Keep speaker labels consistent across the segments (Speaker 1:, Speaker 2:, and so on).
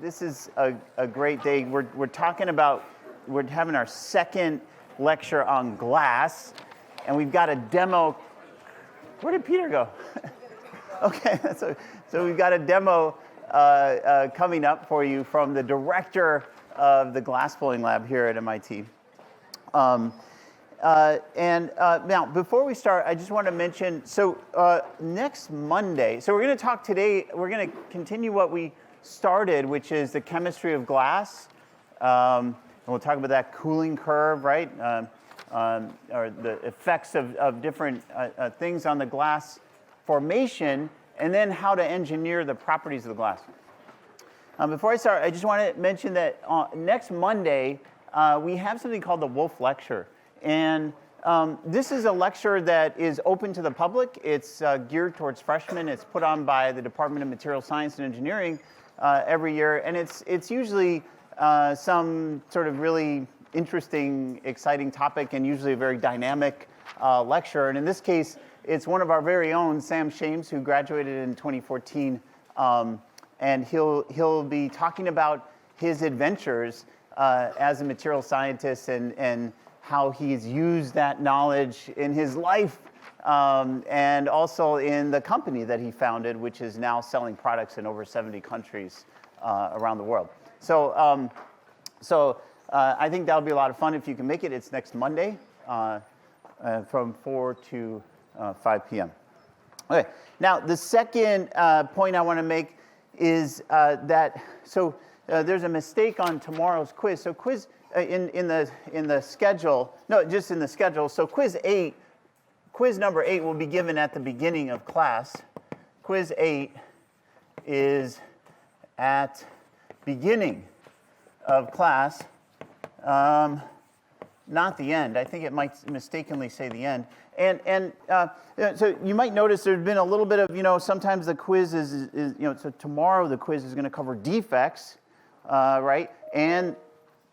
Speaker 1: this is a great day. We're talking about, we're having our second lecture on glass, and we've got a demo. Where did Peter go? Okay, so we've got a demo coming up for you from the director of the glass blowing lab here at MIT. Now, before we start, I just want to mention, so next Monday, so we're going to talk today, we're going to continue what we started, which is the chemistry of glass. And we'll talk about that cooling curve, right? Or the effects of different things on the glass formation, and then how to engineer the properties of the glass. Before I start, I just want to mention that next Monday, we have something called the Wolfe Lecture. And this is a lecture that is open to the public. It's geared towards freshmen. It's put on by the Department of Material Science and Engineering every year. And it's usually some sort of really interesting, exciting topic, and usually a very dynamic lecture. And in this case, it's one of our very own, Sam Shames, who graduated in 2014. And he'll be talking about his adventures as a material scientist and how he's used that knowledge in his life and also in the company that he founded, which is now selling products in over 70 countries around the world. So, I think that'll be a lot of fun if you can make it. It's next Monday from 4 to 5 p.m. Okay, now the second point I want to make is that, there's a mistake on tomorrow's quiz. So quiz in the schedule, no, just in the schedule. So quiz number 8 will be given at the beginning of class. Quiz 8 is at beginning of class, not the end. I think it might mistakenly say the end. And so you might notice there's been a little bit of, sometimes the quiz is so tomorrow the quiz is going to cover defects, right? And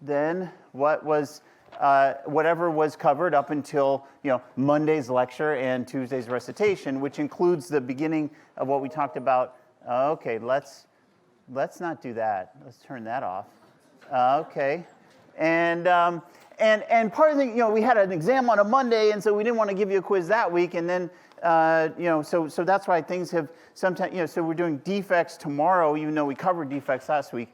Speaker 1: then whatever was covered up until, Monday's lecture and Tuesday's recitation, which includes the beginning of what we talked about. Okay, let's not do that. Let's turn that off. Okay. And part of the, we had an exam on a Monday, and so we didn't want to give you a quiz that week. And then, so that's why things have sometimes, so we're doing defects tomorrow, even though we covered defects last week.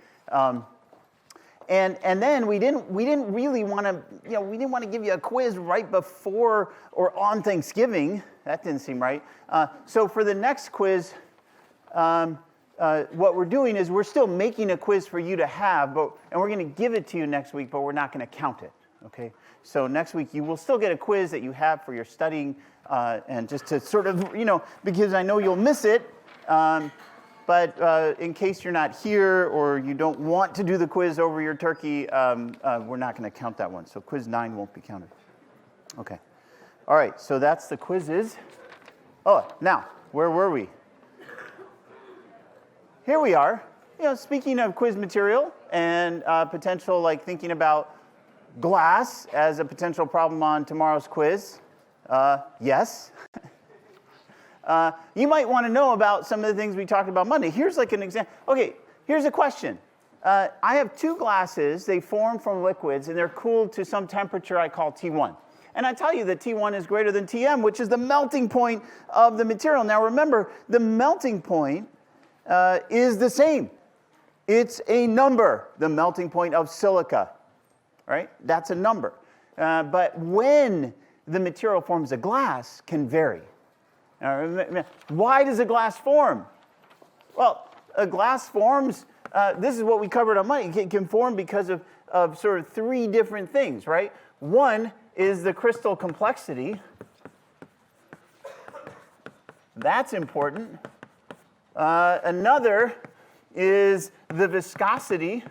Speaker 1: And then we didn't really want to, we didn't want to give you a quiz right before or on Thanksgiving. That didn't seem right. So for the next quiz, what we're doing is we're still making a quiz for you to have, and we're going to give it to you next week, but we're not going to count it, okay? So next week you will still get a quiz that you have for your studying, and just to sort of, because I know you'll miss it, but in case you're not here or you don't want to do the quiz over your turkey, we're not going to count that one. So quiz 9 won't be counted. Okay. All right, so that's the quizzes. Oh, now, where were we? Here we are, speaking of quiz material and potential, like thinking about glass as a potential problem on tomorrow's quiz. Yes. You might want to know about some of the things we talked about Monday. Here's like an example. Okay, here's a question. I have 2 glasses. They form from liquids, and they're cooled to some temperature I call T1. And I tell you that T1 is greater than Tm, which is the melting point of the material. Now remember, the melting point is the same. It's a number, the melting point of silica, right? That's a number. But when the material forms a glass can vary. Why does a glass form? Well, a glass forms, this is what we covered on Monday. It can form because of sort of 3 different things, right? One is the crystal complexity. That's important. Another is the viscosity.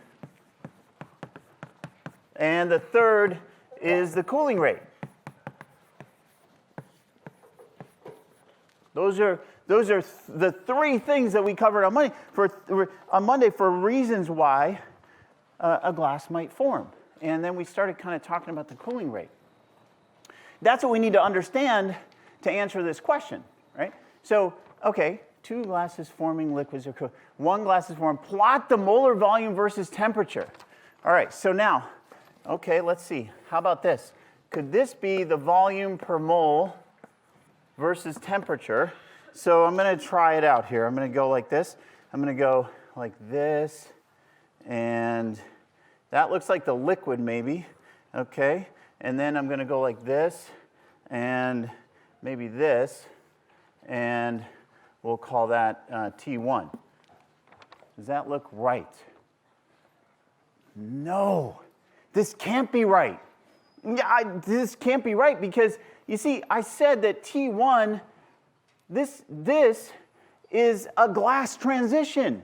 Speaker 1: And the third is the cooling rate. Those are the 3 things that we covered on Monday for reasons why a glass might form. And then we started kind of talking about the cooling rate. That's what we need to understand to answer this question, right? So, okay, 2 glasses forming liquids are 1 glass is formed. Plot the molar volume versus temperature. All right, so now, okay, let's see. How about this? Could this be the volume per mole versus temperature? So I'm going to try it out here. I'm going to go like this. I'm going to go like this, and that looks like the liquid maybe, okay? And then I'm going to go like this, and maybe this, and we'll call that T1. Does that look right? No, this can't be right. This can't be right because, you see, I said that T1, this is a glass transition.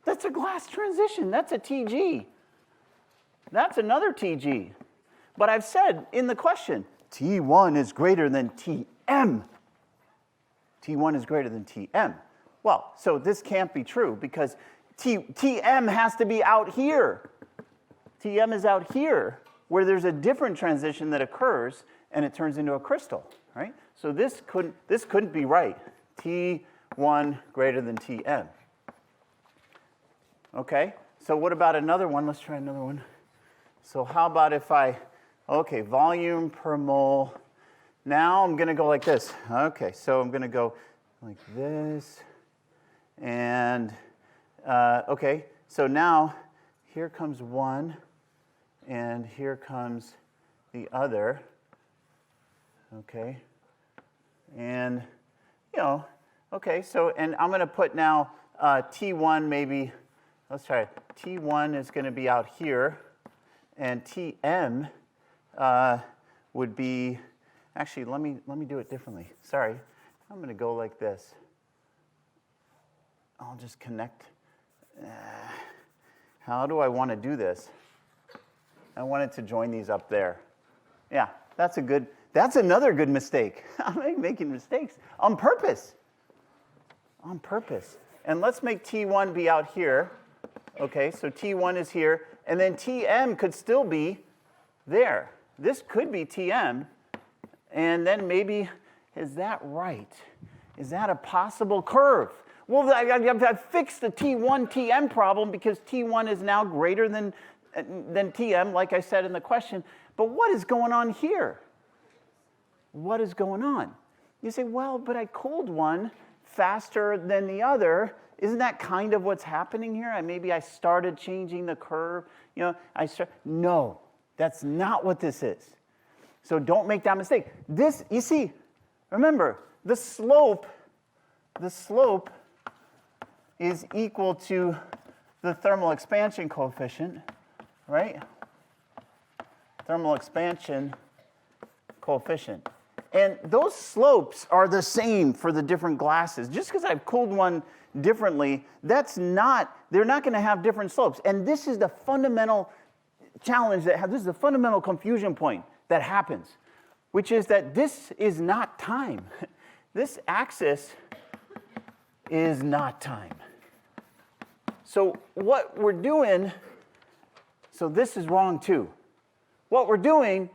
Speaker 1: That's a glass transition. That's a TG. That's another TG. But I've said in the question, T1 is greater than Tm. T1 is greater than Tm. Well, so this can't be true because Tm has to be out here. Tm is out here where there's a different transition that occurs and it turns into a crystal, right? So this couldn't be right. T1 greater than Tm. Okay, so what about another one? Let's try another one. So how about if okay, volume per mole. Now I'm going to go like this. Okay, so I'm going to go like this. And, okay, so now here comes one, and here comes the other. Okay, and, okay, so, and I'm going to put now T1 maybe, let's try it. T1 is going to be out here, and Tm would be, actually, let me do it differently. Sorry, I'm going to go like this. I'll just connect. How do I want to do this? I wanted to join these up there. Yeah, that's another good mistake. I'm making mistakes on purpose. On purpose. And let's make T1 be out here. Okay, so T1 is here, and then Tm could still be there. This could be Tm, and then maybe, is that right? Is that a possible curve? Well, I've fixed the T1 Tm problem because T1 is now greater than Tm, like I said in the question. But what is going on here? What is going on? You say, well, but I cooled one faster than the other. Isn't that kind of what's happening here? Maybe I started changing the curve. No, that's not what this is. So don't make that mistake. This, you see, remember, the slope is equal to the thermal expansion coefficient, right? Thermal expansion coefficient. And those slopes are the same for the different glasses. Just because I've cooled one differently, they're not going to have different slopes. And this is the fundamental challenge this is the fundamental confusion point that happens, which is that this is not time. This axis is not time. So what we're doing, so this is wrong too. What we're doing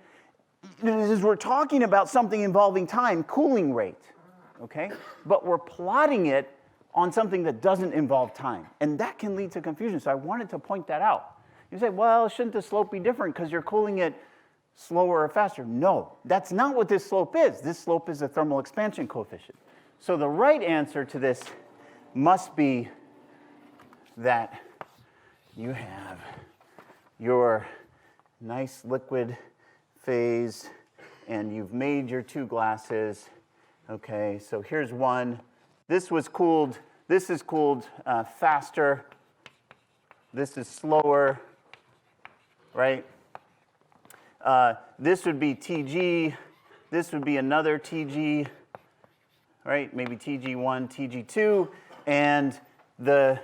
Speaker 1: is we're talking about something involving time, cooling rate, okay? But we're plotting it on something that doesn't involve time. And that can lead to confusion, so I wanted to point that out. You say, well, shouldn't the slope be different because you're cooling it slower or faster? No, that's not what this slope is. This slope is the thermal expansion coefficient. So the right answer to this must be that you have your nice liquid phase and you've made your two glasses. Okay, so here's one. This is cooled faster. This is slower, right? This would be TG. This would be another TG, right? Maybe TG1, TG2. And the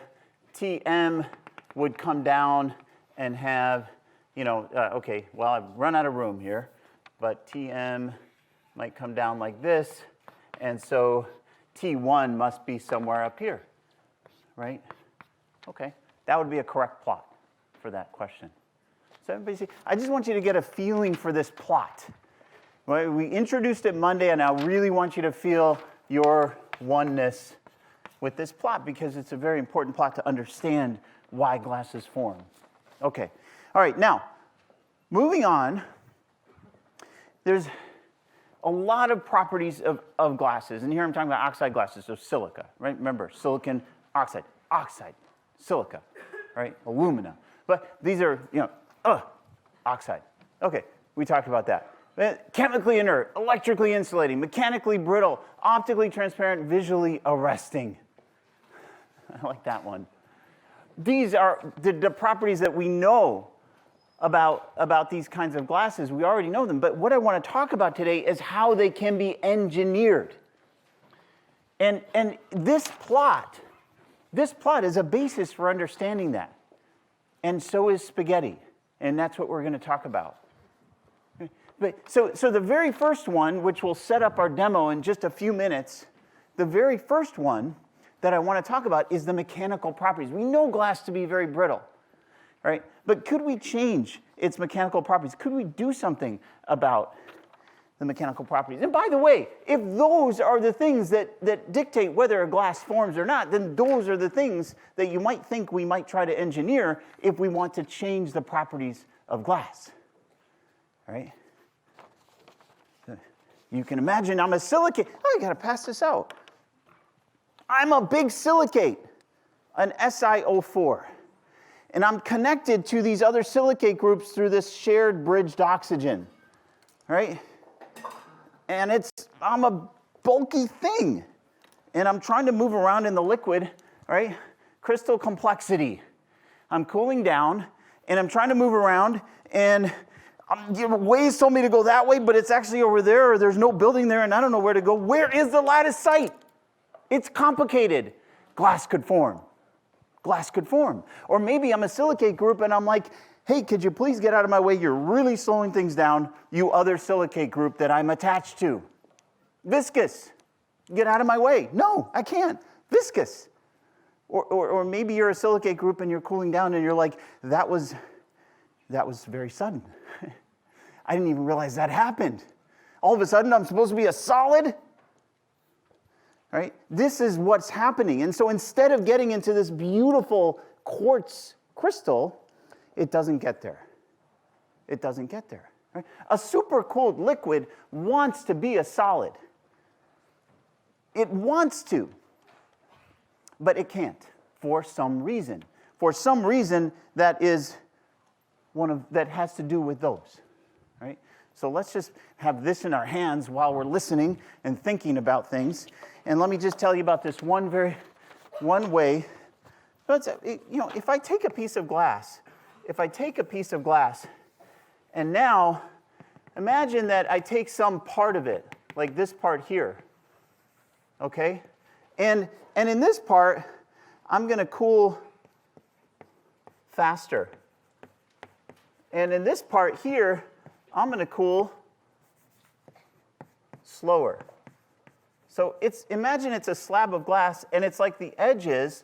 Speaker 1: Tm would come down and have, okay, well, I've run out of room here, but Tm might come down like this. And so T1 must be somewhere up here, right? Okay, that would be a correct plot for that question. So everybody see, I just want you to get a feeling for this plot. We introduced it Monday, and I really want you to feel your oneness with this plot because it's a very important plot to understand why glasses form. Okay, all right, now, moving on, there's a lot of properties of glasses, and here I'm talking about oxide glasses, so silica, right? Remember, silicon, oxide, silica, right? Alumina. But these are, oxide. Okay, we talked about that. Chemically inert, electrically insulating, mechanically brittle, optically transparent, visually arresting. I like that one. These are the properties that we know about these kinds of glasses. We already know them, but what I want to talk about today is how they can be engineered. And this plot is a basis for understanding that. And so is spaghetti, and that's what we're going to talk about. But so the very first one, which will set up our demo in just a few minutes, the very first one that I want to talk about is the mechanical properties. We know glass to be very brittle, right? But could we change its mechanical properties? Could we do something about the mechanical properties? And by the way, if those are the things that dictate whether a glass forms or not, then those are the things that you might think we might try to engineer if we want to change the properties of glass, right? You can imagine I'm a silicate. Oh, I got to pass this out. I'm a big silicate, an SiO4. And I'm connected to these other silicate groups through this shared bridged oxygen, right? And I'm a bulky thing. And I'm trying to move around in the liquid, right? Crystal complexity. I'm cooling down, and I'm trying to move around, and Waze told me to go that way, but it's actually over there, or there's no building there, and I don't know where to go. Where is the lattice site? It's complicated. Glass could form. Glass could form. Or maybe I'm a silicate group, and I'm like, hey, could you please get out of my way? You're really slowing things down, you other silicate group that I'm attached to. Viscous. Get out of my way. No, I can't. Viscous. Or maybe you're a silicate group, and you're cooling down, and you're like, that was very sudden. I didn't even realize that happened. All of a sudden, I'm supposed to be a solid? Right? This is what's happening. And so instead of getting into this beautiful quartz crystal, it doesn't get there. It doesn't get there. Right? A supercooled liquid wants to be a solid. It wants to, but it can't for some reason. For some reason that is that has to do with those, right? So let's just have this in our hands while we're listening and thinking about things. And let me just tell you about this one way. If I take a piece of glass, and now imagine that I take some part of it, like this part here, okay? And in this part, I'm going to cool faster. And in this part here, I'm going to cool slower. So imagine it's a slab of glass, and it's like the edges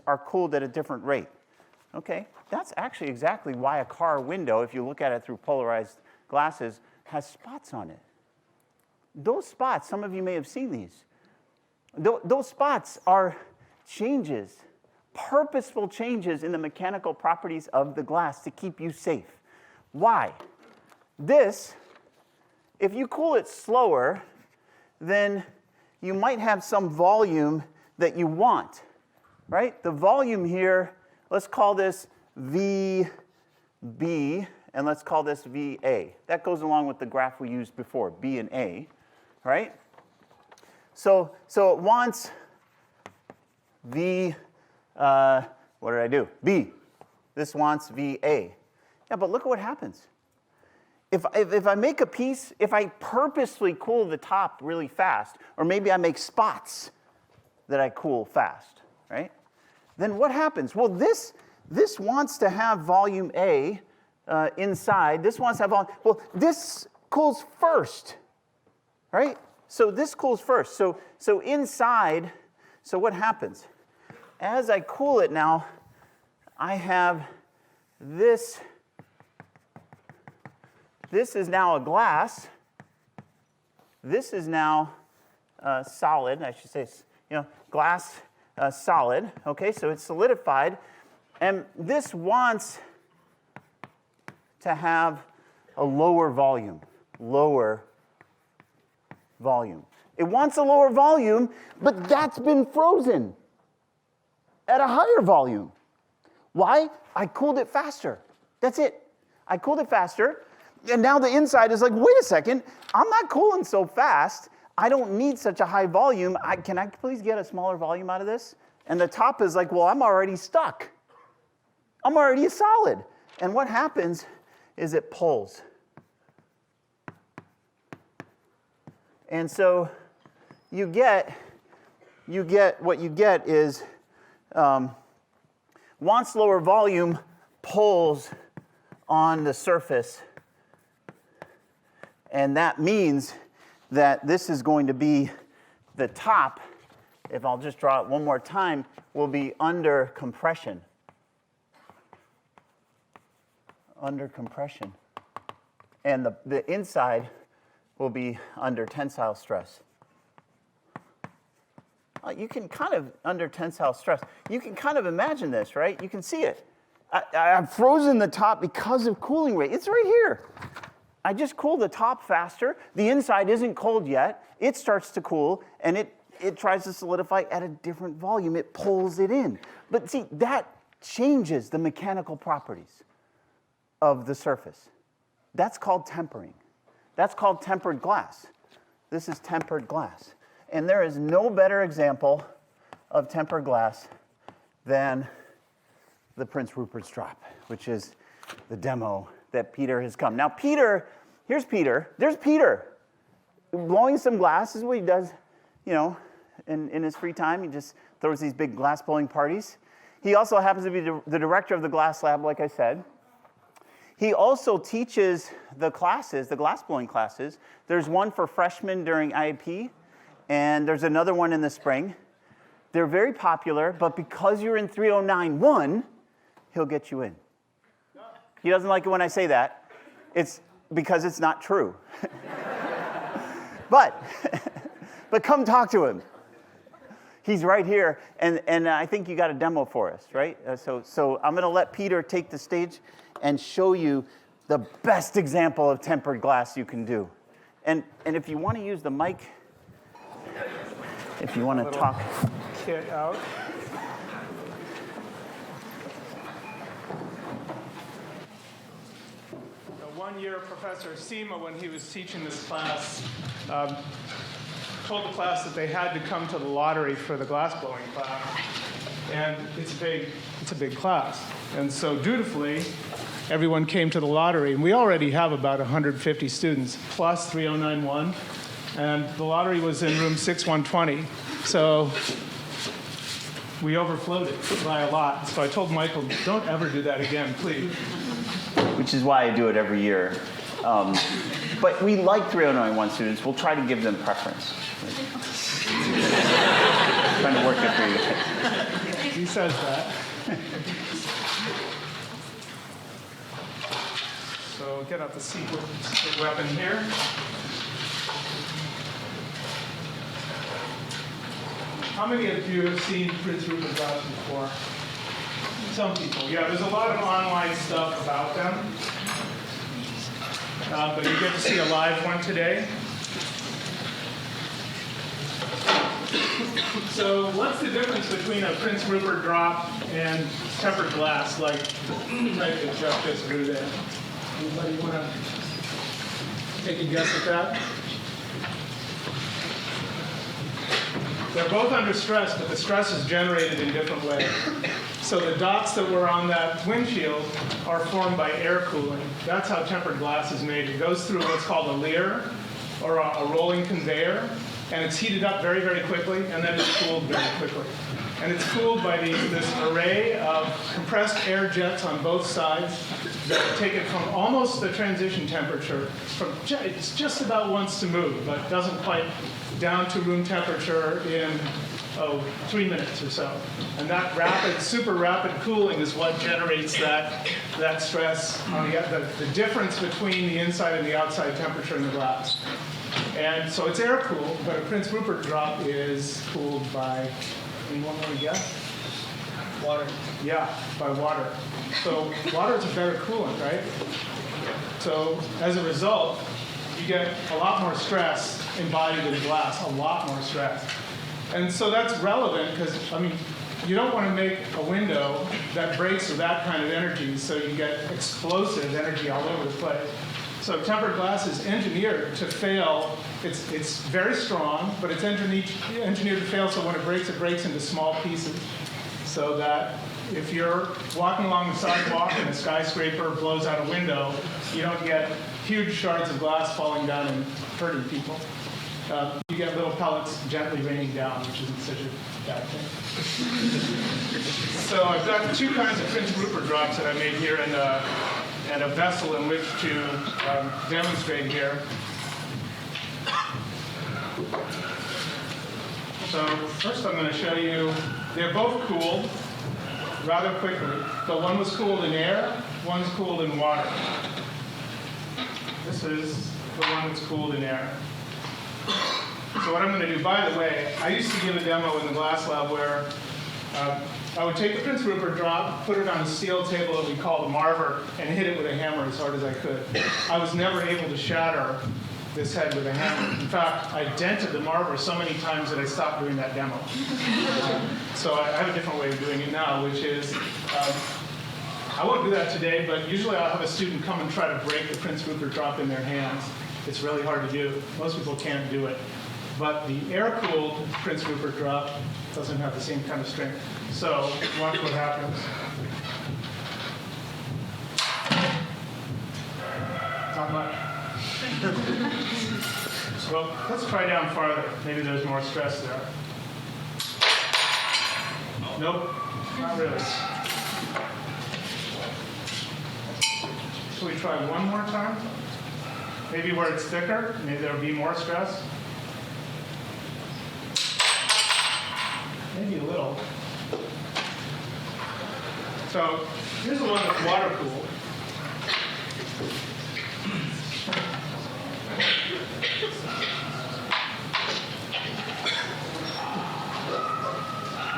Speaker 1: are cooled at a different rate. Okay, that's actually exactly why a car window, if you look at it through polarized glasses, has spots on it. Those spots, some of you may have seen these. Those spots are changes, purposeful changes in the mechanical properties of the glass to keep you safe. Why? If you cool it slower, then you might have some volume that you want, right? The volume here, let's call this VB, and let's call this VA. That goes along with the graph we used before, B and A, right? So it wants V, what did I do? B. This wants VA. Yeah, but look at what happens. If I make a piece, if I purposely cool the top really fast, or maybe I make spots that I cool fast, right? Then what happens? Well, this wants to have volume A inside. This wants to have volume. Well, this cools first, right? So this cools first. So inside, so what happens? As I cool it now, I have this. This is now a glass, this is now solid. I should say, glass solid. Okay, so it's solidified. And this wants to have a lower volume. It wants a lower volume, but that's been frozen at a higher volume. Why? I cooled it faster. That's it. I cooled it faster, and now the inside is like, wait a second, I'm not cooling so fast. I don't need such a high volume. Can I please get a smaller volume out of this? And the top is like, well, I'm already stuck. I'm already solid. And what happens is it pulls. And so what you get is wants lower volume, pulls on the surface. And that means that this is going to be the top, if I'll just draw it one more time, will be under compression. Under compression. And the inside will be under tensile stress. You can kind of, under tensile stress, you can kind of imagine this, right? You can see it. I've frozen the top because of cooling rate. It's right here. I just cooled the top faster. The inside isn't cold yet. It starts to cool, and it tries to solidify at a different volume. It pulls it in. But see, that changes the mechanical properties of the surface. That's called tempering. That's called tempered glass. This is tempered glass. And there is no better example of tempered glass than the Prince Rupert's drop, which is the demo that Peter has come. Now here's Peter. There's Peter blowing some glass. This is what he does, in his free time. He just throws these big glass blowing parties. He also happens to be the director of the glass lab, like I said. He also teaches the classes, the glass blowing classes. There's one for freshmen during IAP, and there's another one in the spring. They're very popular, but because you're in 3091, he'll get you in. He doesn't like it when I say that. It's because it's not true. But come talk to him. He's right here, and I think you got a demo for us, right? So I'm going to let Peter take the stage and show you the best example of tempered glass you can do. And if you want to use the mic, if you want to talk.
Speaker 2: Kit out. One year, Professor Seema, when he was teaching this class, told the class that they had to come to the lottery for the glass blowing class. And it's a big class. And so dutifully, everyone came to the lottery. And we already have about 150 students, plus 3091. And the lottery was in room 6120. So we overflowed it by a lot. So I told Michael, don't ever do that again, please.
Speaker 1: Which is why I do it every year. But we like 3091 students. We'll try to give them preference. Trying to work it for you.
Speaker 2: He says that. So get out the secret weapon here. How many of you have seen Prince Rupert drops before? Some people. Yeah, there's a lot of online stuff about them. But you get to see a live one today. So what's the difference between a Prince Rupert drop and tempered glass, like the type that Jeff just drew there? Anybody want to take a guess at that? They're both under stress, but the stress is generated in different ways. So the dots that were on that windshield are formed by air cooling. That's how tempered glass is made. It goes through what's called a leer, or a rolling conveyor, and it's heated up very, very quickly, and then it's cooled very quickly. And it's cooled by this array of compressed air jets on both sides that take it from almost the transition temperature. It's just about wants to move, but doesn't quite down to room temperature in 3 minutes or so. And that rapid, super rapid cooling is what generates that stress on the difference between the inside and the outside temperature in the glass. And so it's air cooled, but a Prince Rupert drop is cooled by, anyone want to guess?
Speaker 3: Water.
Speaker 2: Yeah, by water. So water is a better coolant, right? So as a result, you get a lot more stress embodied in glass, a lot more stress. And so that's relevant because, I mean, you don't want to make a window that breaks with that kind of energy, so you get explosive energy all over the place. So tempered glass is engineered to fail. It's very strong, but it's engineered to fail so when it breaks into small pieces. So that if you're walking along the sidewalk and a skyscraper blows out a window, you don't get huge shards of glass falling down and hurting people. You get little pellets gently raining down, which isn't such a bad thing. So I've got two kinds of Prince Rupert drops that I made here and a vessel in which to demonstrate here. So first I'm going to show you, they're both cooled rather quickly, but one was cooled in air, one's cooled in water. This is the one that's cooled in air. So what I'm going to do, by the way, I used to give a demo in the glass lab where I would take the Prince Rupert drop, put it on a steel table that we call the marver, and hit it with a hammer as hard as I could. I was never able to shatter this head with a hammer. In fact, I dented the marver so many times that I stopped doing that demo. So I have a different way of doing it now, which is, I won't do that today, but usually I'll have a student come and try to break the Prince Rupert drop in their hands. It's really hard to do. Most people can't do it. But the air-cooled Prince Rupert drop doesn't have the same kind of strength. So watch what happens. Not much. Well, let's try down farther. Maybe there's more stress there. Nope, not really. Should we try one more time? Maybe where it's thicker, maybe there'll be more stress. Maybe a little. So here's the one that's water cooled.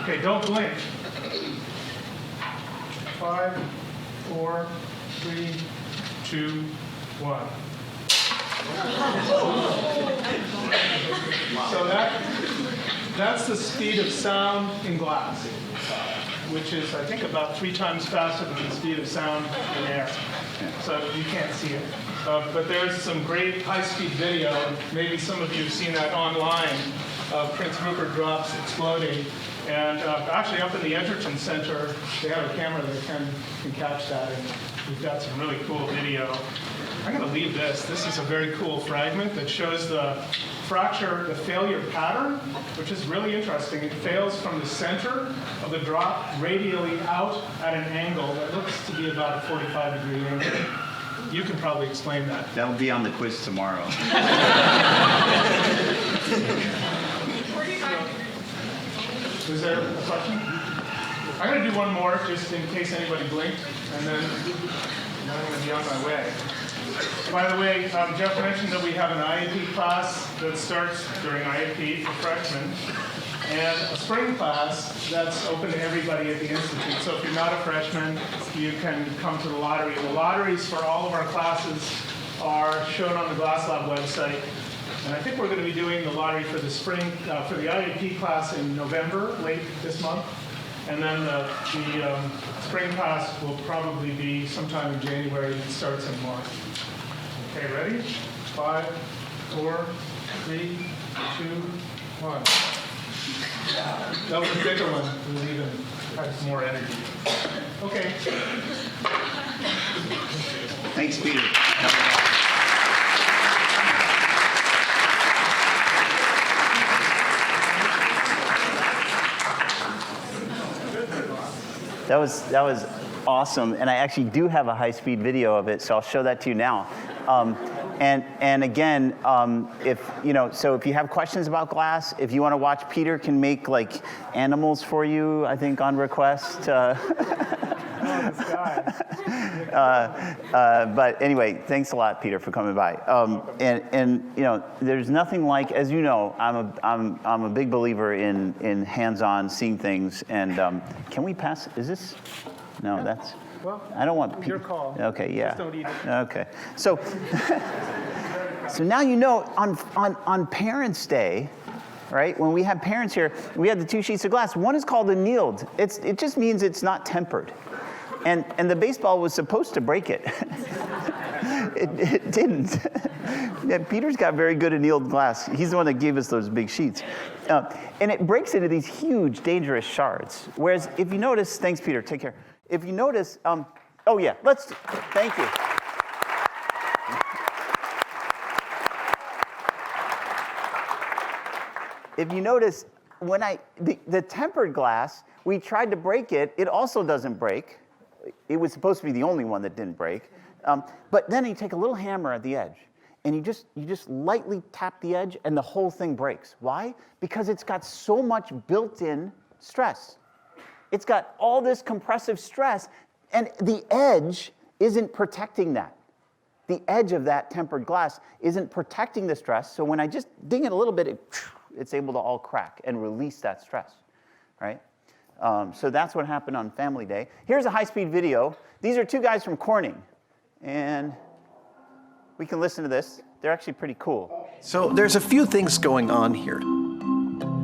Speaker 2: Okay, don't blink. 5, 4, 3, 2, 1. So that's the speed of sound in glass, which is, I think, about 3 times faster than the speed of sound in air. So you can't see it. But there's some great high-speed video. Maybe some of you have seen that online of Prince Rupert drops exploding. And actually, up in the Edgerton Center, they have a camera that can catch that. And we've got some really cool video. I'm going to leave this. This is a very cool fragment that shows the fracture, the failure pattern, which is really interesting. It fails from the center of the drop radially out at an angle that looks to be about a 45-degree angle. You can probably explain that.
Speaker 4: That will be on the quiz tomorrow.
Speaker 2: Was there a question? I'm going to do one more just in case anybody blinked, and then I'm going to be on my way. By the way, Jeff mentioned that we have an IAP class that starts during IAP for freshmen, and a spring class that's open to everybody at the Institute. So if you're not a freshman, you can come to the lottery. The lotteries for all of our classes are shown on the Glass Lab website. And I think we're going to be doing the lottery for the spring, for the IAP class in November, late this month. And then the spring class will probably be sometime in January and starts in March. Okay, ready? 5, 4, 3, 2, 1. That was a bigger one. It was even had more energy. Okay.
Speaker 4: Thanks, Peter.
Speaker 1: That was awesome, and I actually do have a high-speed video of it, so I'll show that to you now. And again, if so if you have questions about glass, if you want to watch, Peter can make like animals for you, I think, on request.
Speaker 2: This guy.
Speaker 1: But anyway, thanks a lot, Peter, for coming by. And there's nothing like, as you know, I'm a big believer in hands-on seeing things. And can we pass? Is this? No, that's.
Speaker 2: Well,
Speaker 1: I don't want.
Speaker 2: your call.
Speaker 1: Okay, yeah.
Speaker 2: Just don't eat it.
Speaker 1: Okay, so now on Parents' Day. Right? When we have parents here, we have the two sheets of glass. One is called annealed. It just means it's not tempered. And the baseball was supposed to break it. It didn't. Yeah, Peter's got very good annealed glass. He's the one that gave us those big sheets. And it breaks into these huge, dangerous shards. Whereas if you notice, thanks, Peter, take care. If you notice, thank you. If you notice, when the tempered glass, we tried to break it, it also doesn't break. It was supposed to be the only one that didn't break. But then you take a little hammer at the edge, and you just lightly tap the edge, and the whole thing breaks. Why? Because it's got so much built-in stress. It's got all this compressive stress, and the edge isn't protecting that. The edge of that tempered glass isn't protecting the stress, so when I just ding it a little bit, it's able to all crack and release that stress, right? So that's what happened on Family Day. Here's a high-speed video. These are two guys from Corning, and we can listen to this. They're actually pretty cool.
Speaker 3: So there's a few things going on here.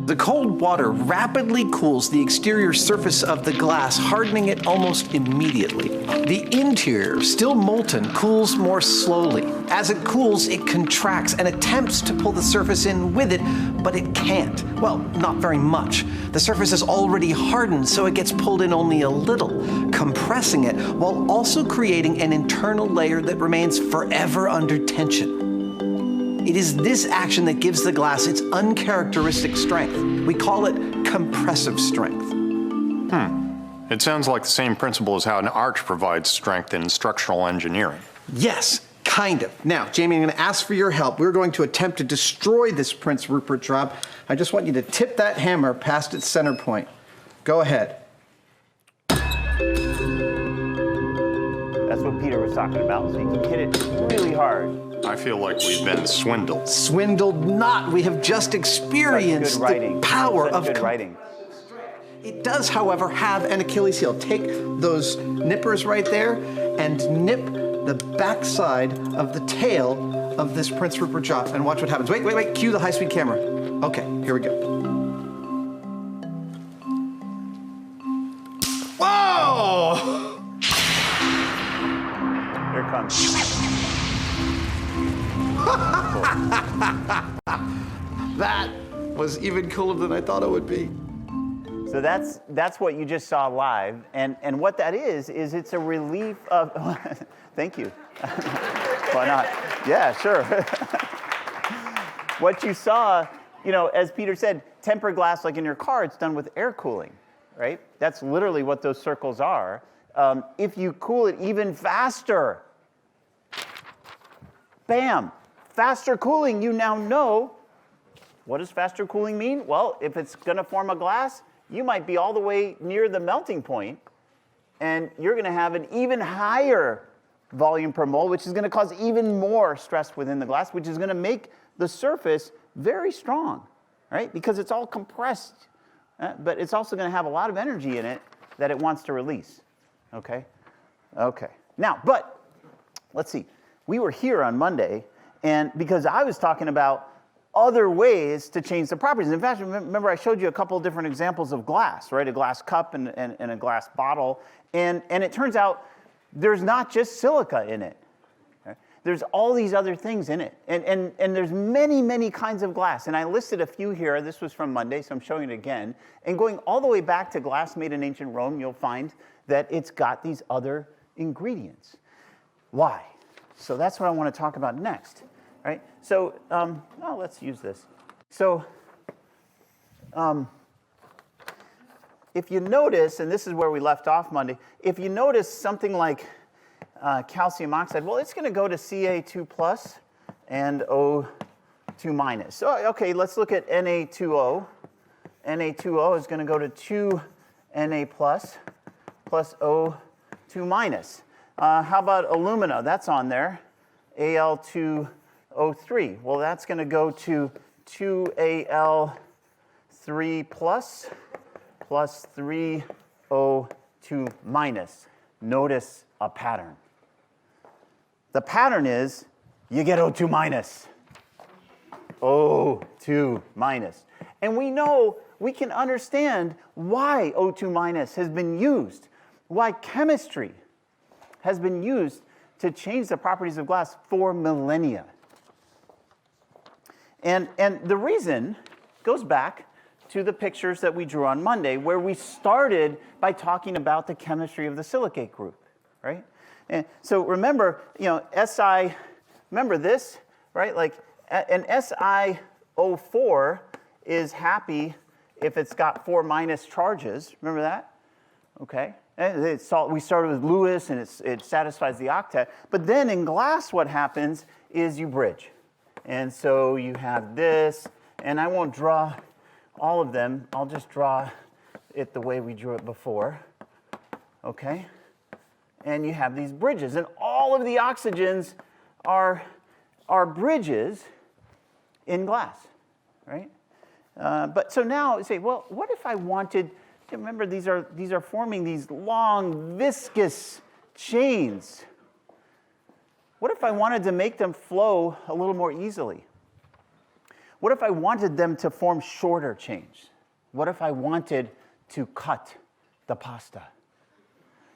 Speaker 3: The cold water rapidly cools the exterior surface of the glass, hardening it almost immediately. The interior, still molten, cools more slowly. As it cools, it contracts and attempts to pull the surface in with it, but it can't. Well, not very much. The surface is already hardened, so it gets pulled in only a little, compressing it while also creating an internal layer that remains forever under tension. It is this action that gives the glass its uncharacteristic strength. We call it compressive strength.
Speaker 5: It sounds like the same principle as how an arch provides strength in structural engineering.
Speaker 3: Yes, kind of. Now, Jamie, I'm going to ask for your help. We're going to attempt to destroy this Prince Rupert job. I just want you to tip that hammer past its center point. Go ahead.
Speaker 1: That's what Peter was talking about, so you can hit it really hard.
Speaker 5: I feel like we've been swindled.
Speaker 3: Swindled not. We have just experienced the power of
Speaker 1: good writing.
Speaker 3: It does, however, have an Achilles heel. Take those nippers right there and nip the backside of the tail of this Prince Rupert job and watch what happens. Wait. Cue the high-speed camera. Okay, here we go. Whoa!
Speaker 1: Here it comes.
Speaker 3: That was even cooler than I thought it would be.
Speaker 1: So that's what you just saw live, and what that is it's a relief of. Thank you. Why not? Yeah, sure. What you saw, as Peter said, tempered glass, like in your car, it's done with air cooling, right? That's literally what those circles are. If you cool it even faster, bam, faster cooling. You now know. What does faster cooling mean? Well, if it's going to form a glass, you might be all the way near the melting point, and you're going to have an even higher volume per mole, which is going to cause even more stress within the glass, which is going to make the surface very strong, right? Because it's all compressed, but it's also going to have a lot of energy in it that it wants to release, okay? Okay. Now, but let's see. We were here on Monday, and because I was talking about other ways to change the properties. In fact, remember I showed you a couple of different examples of glass, right? A glass cup and a glass bottle. And it turns out there's not just silica in it. Okay? There's all these other things in it. And there's many, many kinds of glass. And I listed a few here. This was from Monday, so I'm showing it again. And going all the way back to glass made in ancient Rome, you'll find that it's got these other ingredients. Why? So that's what I want to talk about next. Right? So, let's use this. So, if you notice, and this is where we left off Monday, if you notice something like calcium oxide, well, it's going to go to Ca2+, and O2 minus. So, okay, let's look at Na2O. Na2O is going to go to 2 Na plus O2 minus. How about alumina? That's on there. Al2O3. Well, that's going to go to 2Al3 plus 3O2 minus. Notice a pattern. The pattern is you get O2 minus. O2 minus. And we know, we can understand why O2 minus has been used, why chemistry has been used to change the properties of glass for millennia. And the reason goes back to the pictures that we drew on Monday, where we started by talking about the chemistry of the silicate group, right? And so remember, remember this, right? Like an SiO4 is happy if it's got 4 minus charges. Remember that? Okay. And we started with Lewis, and it satisfies the octet. But then in glass, what happens is you bridge. And so you have this, and I won't draw all of them. I'll just draw it the way we drew it before. Okay? And you have these bridges. And all of the oxygens are bridges in glass, right? But so now say, well, what if I wanted, remember these are forming these long viscous chains. What if I wanted to make them flow a little more easily? What if I wanted them to form shorter chains? What if I wanted to cut the pasta?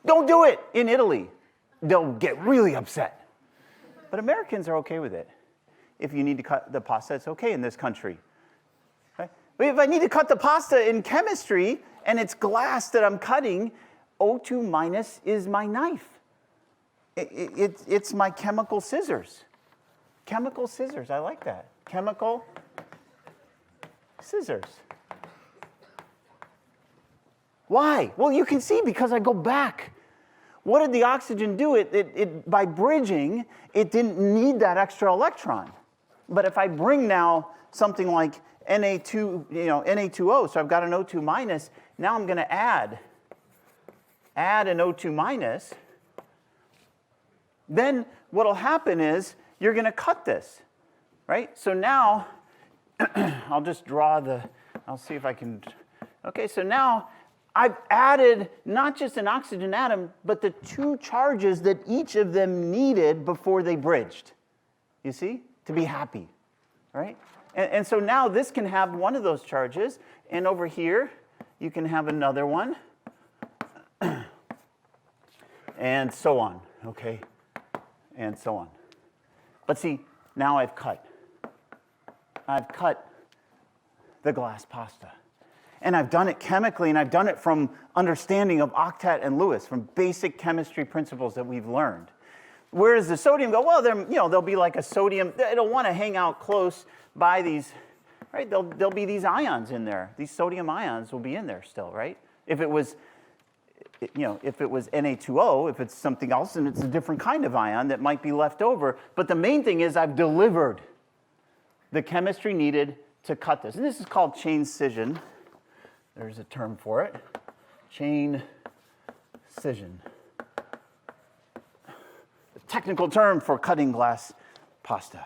Speaker 1: Don't do it in Italy. They'll get really upset. But Americans are okay with it. If you need to cut the pasta, it's okay in this country. Right? But if I need to cut the pasta in chemistry and it's glass that I'm cutting, O2 minus is my knife. It's my chemical scissors. Chemical scissors, I like that. Chemical scissors. Why? Well, you can see because I go back. What did the oxygen do? By bridging, it didn't need that extra electron. But if I bring now something like Na2O, so I've got an O2 minus, now I'm going to add an O2 minus. Then what will happen is you're going to cut this, right? So now I'll just draw I'll see if I can. Okay, so now I've added not just an oxygen atom, but the 2 charges that each of them needed before they bridged, you see, to be happy, right? And so now this can have one of those charges, and over here you can have another one, and so on, okay? And so on. But see, now I've cut the glass pasta. And I've done it chemically, and I've done it from understanding of octet and Lewis, from basic chemistry principles that we've learned. Whereas the sodium go, well, there'll be like a sodium, it'll want to hang out close by these, right? There'll be these ions in there. These sodium ions will be in there still, right? If it was Na2O, if it's something else, then it's a different kind of ion that might be left over. But the main thing is I've delivered the chemistry needed to cut this. And this is called chain scission. There's a term for it. Chain scission. The technical term for cutting glass pasta.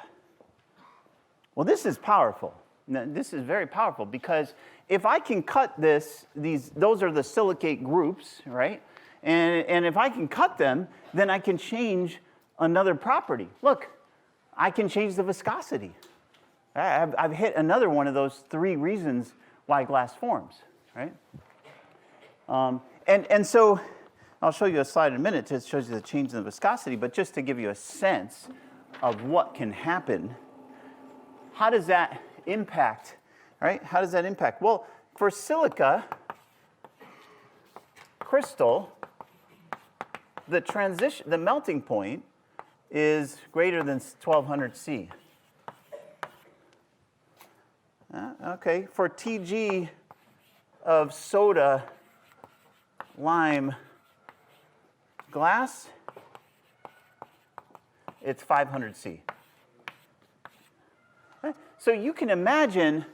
Speaker 1: Well, this is powerful. Now, this is very powerful because if I can cut those are the silicate groups, right? And if I can cut them, then I can change another property. Look, I can change the viscosity. I've hit another one of those 3 reasons why glass forms, right? And so I'll show you a slide in a minute that shows you the change in the viscosity, but just to give you a sense of what can happen, how does that impact, right? How does that impact? Well, for silica crystal, the melting point is greater than 1200 C. Okay, for Tg of soda lime glass, it's 500 C. So you can imagine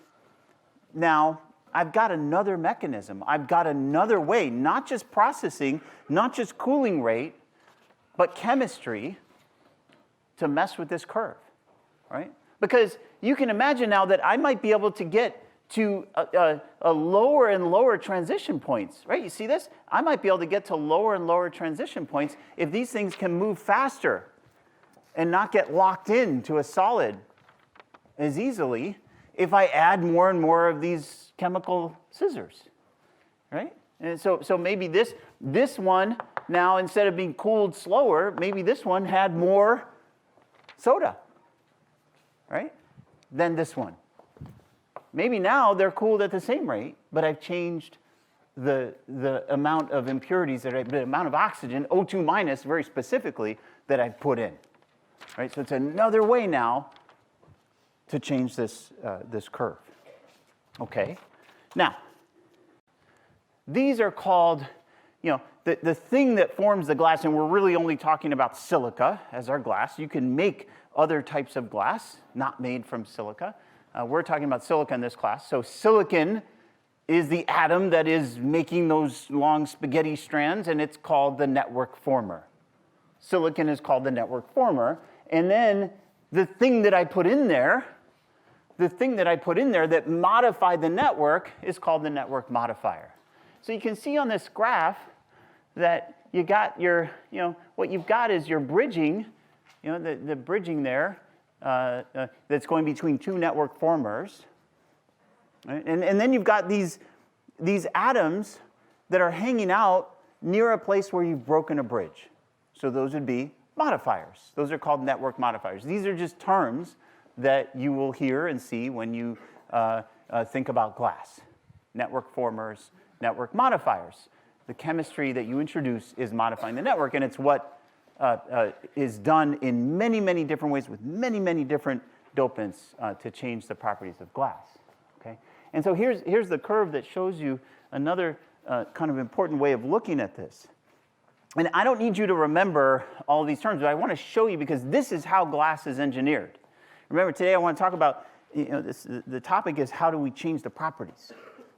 Speaker 1: now I've got another mechanism. I've got another way, not just processing, not just cooling rate, but chemistry to mess with this curve, right? Because you can imagine now that I might be able to get to a lower and lower transition points, right? You see this? I might be able to get to lower and lower transition points if these things can move faster and not get locked into a solid as easily if I add more and more of these chemical scissors, right? And so maybe this one now, instead of being cooled slower, maybe this one had more soda, right, than this one. Maybe now they're cooled at the same rate, but I've changed the amount of impurities, the amount of oxygen, O2 minus very specifically, that I've put in, right? So it's another way now to change this curve. Okay, now these are called, the thing that forms the glass, and we're really only talking about silica as our glass. You can make other types of glass not made from silica. We're talking about silica in this class. So silicon is the atom that is making those long spaghetti strands, and it's called the network former. Silicon is called the network former, and then the thing that I put in there, that modified the network is called the network modifier. So you can see on this graph that you got your, what you've got is your bridging, the bridging there that's going between two network formers. Right? And then you've got these atoms that are hanging out near a place where you've broken a bridge. So those would be modifiers. Those are called network modifiers. These are just terms that you will hear and see when you think about glass. Network formers, network modifiers. The chemistry that you introduce is modifying the network, and it's what is done in many, many different ways with many, many different dopants to change the properties of glass. Okay? And so here's the curve that shows you another kind of important way of looking at this. And I don't need you to remember all these terms, but I want to show you because this is how glass is engineered. Remember, today I want to talk about, the topic is how do we change the properties. So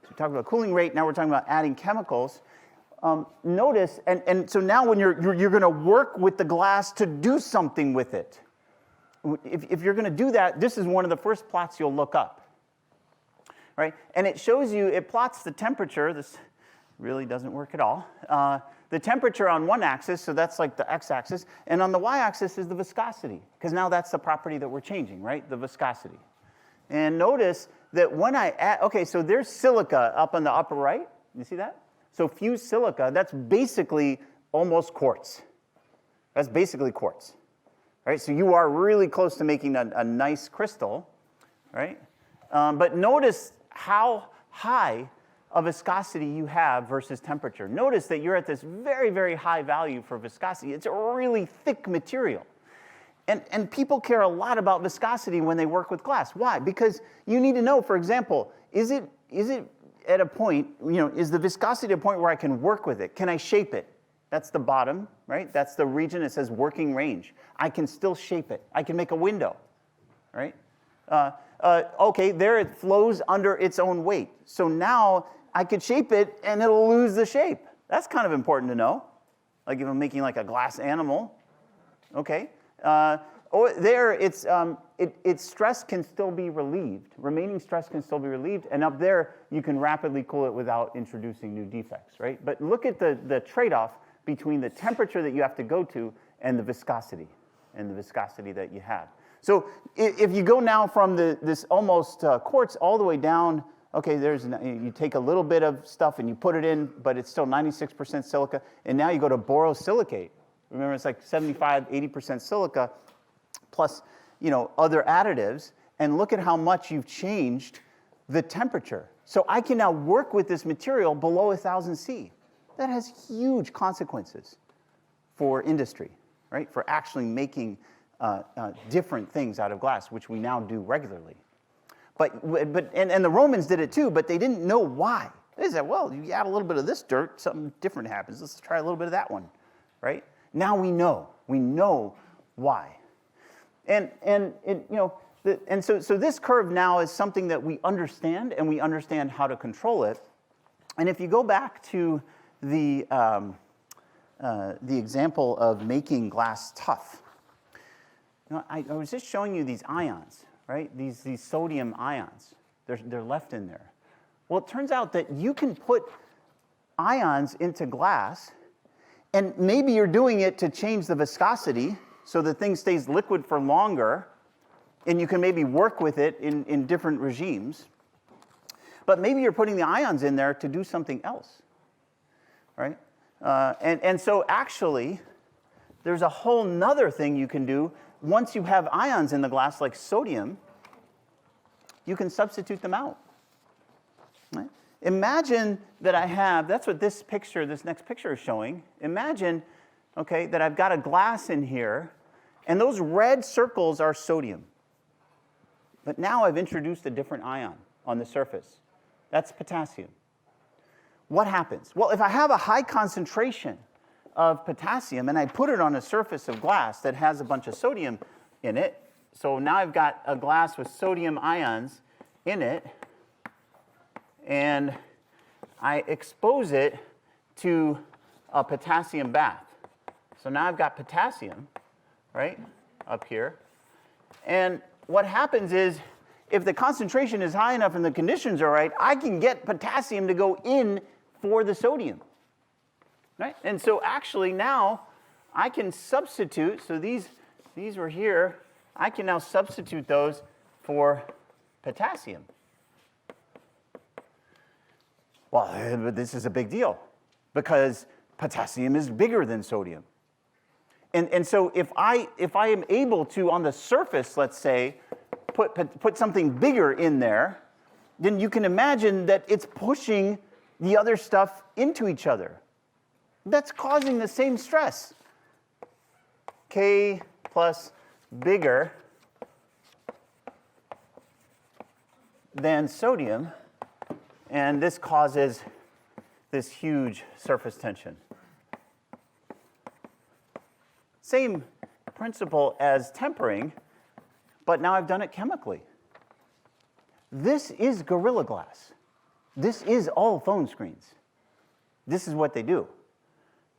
Speaker 1: we talked about cooling rate, now we're talking about adding chemicals. Notice, and so now when you're going to work with the glass to do something with it, if you're going to do that, this is one of the first plots you'll look up, right? And it shows you, it plots the temperature. This really doesn't work at all. The temperature on one axis, so that's like the x-axis, and on the y-axis is the viscosity, because now that's the property that we're changing, right? The viscosity. And notice that when I add, okay, so there's silica up on the upper right. You see that? So fused silica, that's basically almost quartz. That's basically quartz, right? So you are really close to making a nice crystal, right? But notice how high a viscosity you have versus temperature. Notice that you're at this very, very high value for viscosity. It's a really thick material. And people care a lot about viscosity when they work with glass. Why? Because you need to know, for example, is it at a point, is the viscosity at a point where I can work with it? Can I shape it? That's the bottom, right? That's the region that says working range. I can still shape it. I can make a window, right? Okay, there it flows under its own weight. So now I could shape it and it'll lose the shape. That's kind of important to know. Like if I'm making like a glass animal, okay. There, its stress can still be relieved. Remaining stress can still be relieved, and up there, you can rapidly cool it without introducing new defects, right? But look at the trade-off between the temperature that you have to go to and the viscosity that you have. So if you go now from this almost quartz all the way down, okay, you take a little bit of stuff and you put it in, but it's still 96% silica, and now you go to borosilicate. Remember, it's like 75, 80% silica plus, other additives, and look at how much you've changed the temperature. So I can now work with this material below 1,000 C. That has huge consequences for industry, right? For actually making different things out of glass, which we now do regularly. But the Romans did it too, but they didn't know why. They said, well, you add a little bit of this dirt, something different happens. Let's try a little bit of that one, right? Now we know why. And And so this curve now is something that we understand, and we understand how to control it. And if you go back to the example of making glass tough, I was just showing you these ions, right? These sodium ions. They're left in there. Well, it turns out that you can put ions into glass, and maybe you're doing it to change the viscosity so the thing stays liquid for longer, and you can maybe work with it in different regimes. But maybe you're putting the ions in there to do something else, right? And so actually, there's a whole nother thing you can do. Once you have ions in the glass, like sodium, you can substitute them out. Right? Imagine that I have, that's what this next picture is showing. Imagine, okay, that I've got a glass in here, and those red circles are sodium. But now I've introduced a different ion on the surface. That's potassium. What happens? Well, if I have a high concentration of potassium and I put it on a surface of glass that has a bunch of sodium in it, so now I've got a glass with sodium ions in it, and I expose it to a potassium bath. So now I've got potassium, right, up here. And what happens is, if the concentration is high enough and the conditions are right, I can get potassium to go in for the sodium, right? And so actually now I can substitute, so these were here, I can now substitute those for potassium. Well, but this is a big deal because potassium is bigger than sodium. And so if I am able to, on the surface, let's say, put something bigger in there, then you can imagine that it's pushing the other stuff into each other. That's causing the same stress. K plus bigger than sodium, and this causes this huge surface tension. Same principle as tempering, but now I've done it chemically. This is Gorilla Glass. This is all phone screens. This is what they do,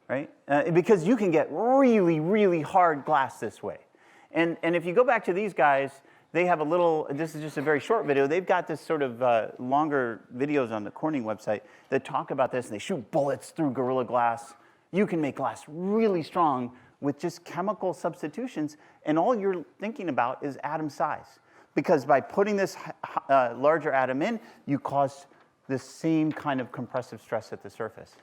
Speaker 1: right? Because you can get really, really hard glass this way. And if you go back to these guys, they have a little, this is just a very short video, they've got this sort of longer videos on the Corning website that talk about this, and they shoot bullets through Gorilla Glass. You can make glass really strong with just chemical substitutions, and all you're thinking about is atom size. Because by putting this larger atom in, you cause the same kind of compressive stress at the surface.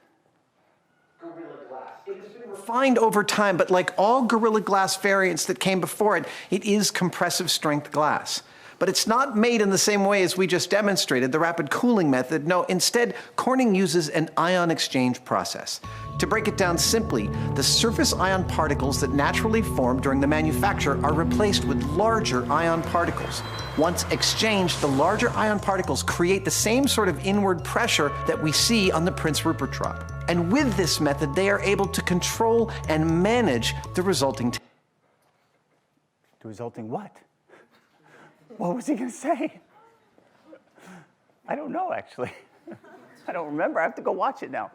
Speaker 3: Refined over time, but like all Gorilla Glass variants that came before it, it is compressive strength glass. But it's not made in the same way as we just demonstrated, the rapid cooling method. No, instead, Corning uses an ion exchange process. To break it down simply, the surface ion particles that naturally form during the manufacture are replaced with larger ion particles. Once exchanged, the larger ion particles create the same sort of inward pressure that we see on the Prince Rupert drop. And with this method, they are able to control and manage the resulting
Speaker 1: The resulting what? What was he going to say? I don't know, actually. I don't remember. I have to go watch it now.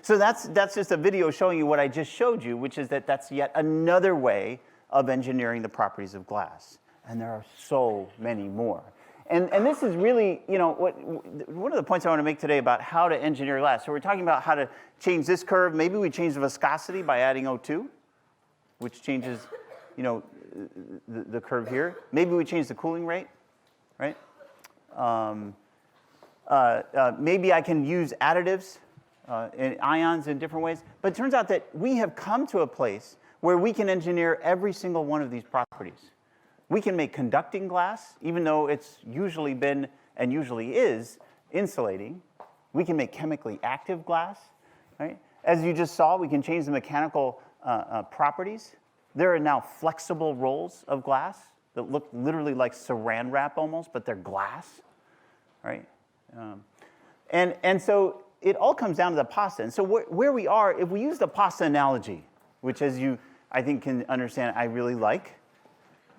Speaker 1: So that's just a video showing you what I just showed you, which is that that's yet another way of engineering the properties of glass. And there are so many more. And this is really, you know, one of the points I want to make today about how to engineer glass. So we're talking about how to change this curve. Maybe we change the viscosity by adding O2, which changes, you know, the curve here. Maybe we change the cooling rate, right? Maybe I can use additives and ions in different ways. But it turns out that we have come to a place where we can engineer every single one of these properties. We can make conducting glass, even though it's usually been and usually is insulating. We can make chemically active glass, right? As you just saw, we can change the mechanical properties. There are now flexible rolls of glass that look literally like saran wrap almost, but they're glass, right? And so it all comes down to the pasta. And so where we are, if we use the pasta analogy, which as you, I think, can understand, I really like,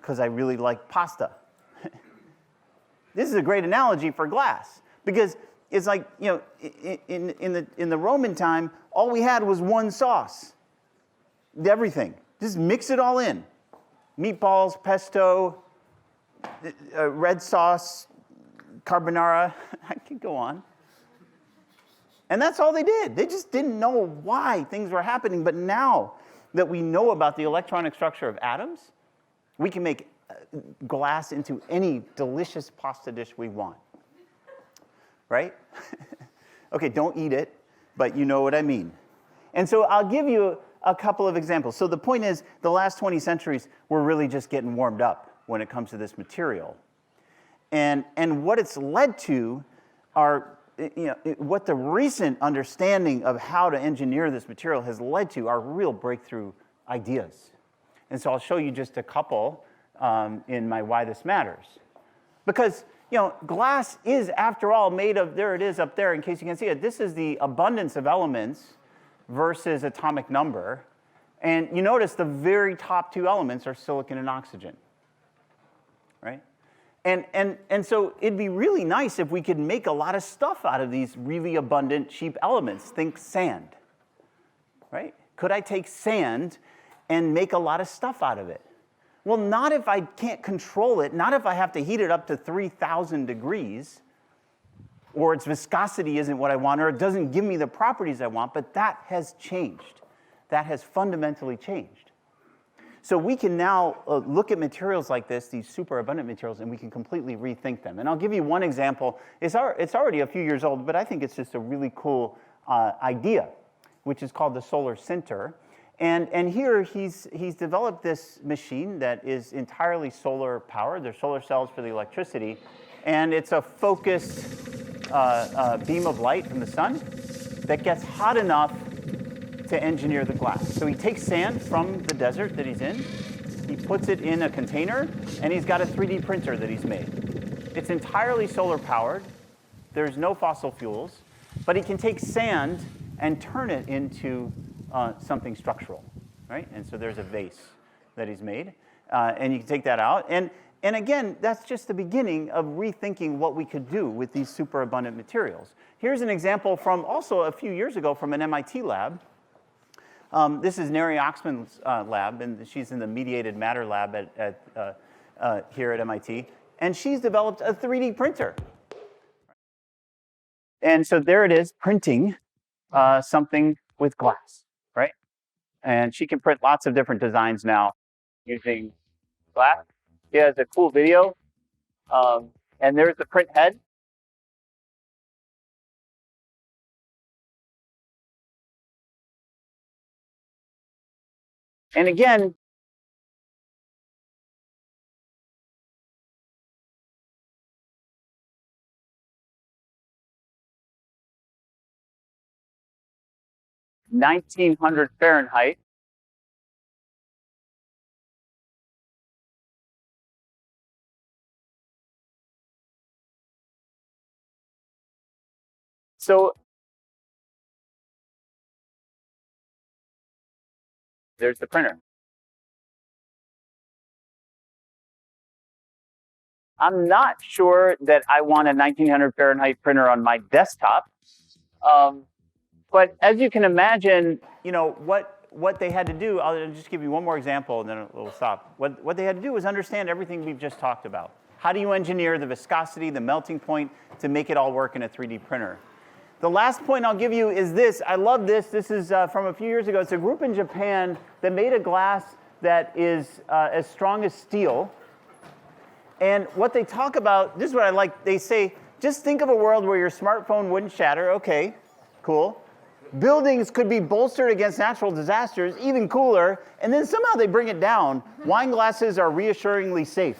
Speaker 1: because I really like pasta. This is a great analogy for glass, because it's like, in the Roman time, all we had was one sauce. Everything. Just mix it all in. Meatballs, pesto, red sauce, carbonara. I could go on. And that's all they did. They just didn't know why things were happening. But now that we know about the electronic structure of atoms, we can make glass into any delicious pasta dish we want. Right? Okay, don't eat it, but you know what I mean. And so I'll give you a couple of examples. So the point is, the last 20 centuries, we're really just getting warmed up when it comes to this material. And what it's led to are, what the recent understanding of how to engineer this material has led to are real breakthrough ideas. And so I'll show you just a couple in my Why This Matters. Because, glass is, after all, made of, there it is up there in case you can see it. This is the abundance of elements versus atomic number. And you notice the very top two elements are silicon and oxygen, right? And so it'd be really nice if we could make a lot of stuff out of these really abundant, cheap elements. Think sand, right? Could I take sand and make a lot of stuff out of it? Well, not if I can't control it, not if I have to heat it up to 3,000 degrees, or its viscosity isn't what I want, or it doesn't give me the properties I want, but that has changed. That has fundamentally changed. So we can now look at materials like this, these super abundant materials, and we can completely rethink them. And I'll give you one example. It's already a few years old, but I think it's just a really cool idea, which is called the solar sinter. And here he's developed this machine that is entirely solar powered. There's solar cells for the electricity. And it's a focused beam of light from the sun that gets hot enough to engineer the glass. So he takes sand from the desert that he's in, he puts it in a container, and he's got a 3D printer that he's made. It's entirely solar powered. There's no fossil fuels, but he can take sand and turn it into something structural, right? And so there's a vase that he's made, and you can take that out. And again, that's just the beginning of rethinking what we could do with these super abundant materials. Here's an example from also a few years ago from an MIT lab. This is Neri Oxman's lab, and she's in the mediated matter lab here at MIT. And she's developed a 3D printer. And so there it is, printing something with glass, right? And she can print lots of different designs now using glass. She has a cool video. And there's the print head. And again, (1900 Fahrenheit). So there's the printer. I'm not sure that I want a 1900 Fahrenheit printer on my desktop. But as you can imagine, what they had to do, I'll just give you one more example and then we'll stop. What they had to do was understand everything we've just talked about. How do you engineer the viscosity, the melting point to make it all work in a 3D printer? The last point I'll give you is this. I love this. This is from a few years ago. It's a group in Japan that made a glass that is as strong as steel. And what they talk about, this is what I like. They say, just think of a world where your smartphone wouldn't shatter. Okay, cool. Buildings could be bolstered against natural disasters, even cooler. And then somehow they bring it down. Wine glasses are reassuringly safe.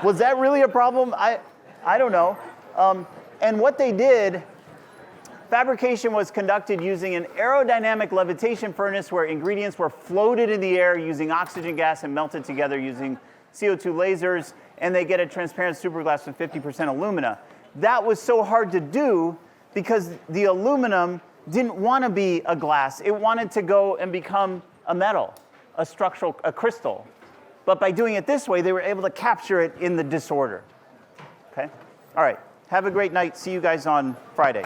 Speaker 1: Was that really a problem? I don't know. And what they did, fabrication was conducted using an aerodynamic levitation furnace where ingredients were floated in the air using oxygen gas and melted together using CO2 lasers, and they get a transparent superglass with 50% alumina. That was so hard to do because the aluminum didn't want to be a glass. It wanted to go and become a metal, a crystal. But by doing it this way, they were able to capture it in the disorder. Okay? All right. Have a great night. See you guys on Friday.